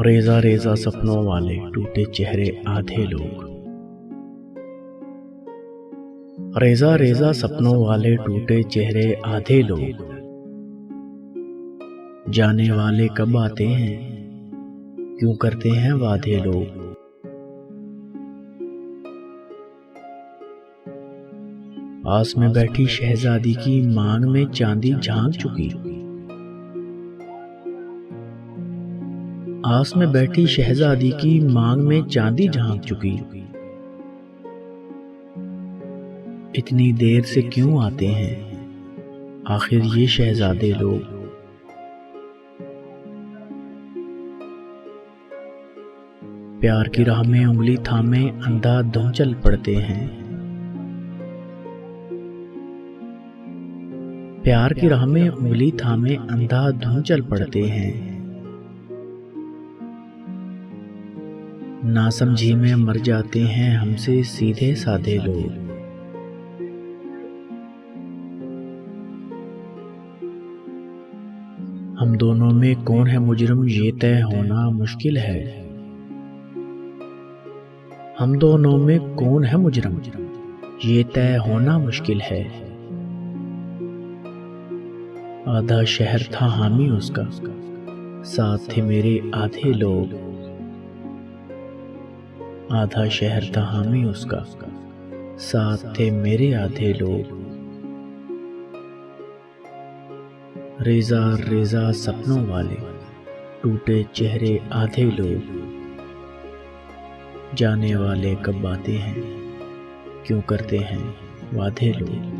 रेजा रेजा सपनों वाले टूटे चेहरे आधे लोग। रेजा रेजा सपनों वाले टूटे चेहरे आधे लोग। जाने वाले कब आते हैं, क्यों करते हैं वादे लोग। पास में बैठी शहजादी की मांग में चांदी झांक चुकी। आस में बैठी शहजादी की मांग में चांदी झांक चुकी। इतनी देर से क्यों आते हैं आखिर ये शहजादे लोग। प्यार की राह में उंगली थामे अंधाधुंध चल पड़ते हैं। प्यार की राह में उंगली थामे अंधाधुंध चल पड़ते हैं। नासमझी में मर जाते हैं हमसे सीधे साधे लोग। हम दोनों में कौन है मुजरिम ये तय होना मुश्किल है। हम दोनों में कौन है मुजरिम ये तय होना मुश्किल है। आधा शहर था हामी उसका, साथ थे मेरे आधे लोग। आधा शहर था हामी उसका, साथ थे मेरे आधे लोग। रेजा रेजा सपनों वाले टूटे चेहरे आधे लोग। जाने वाले कब आते हैं, क्यों करते हैं वादे लोग।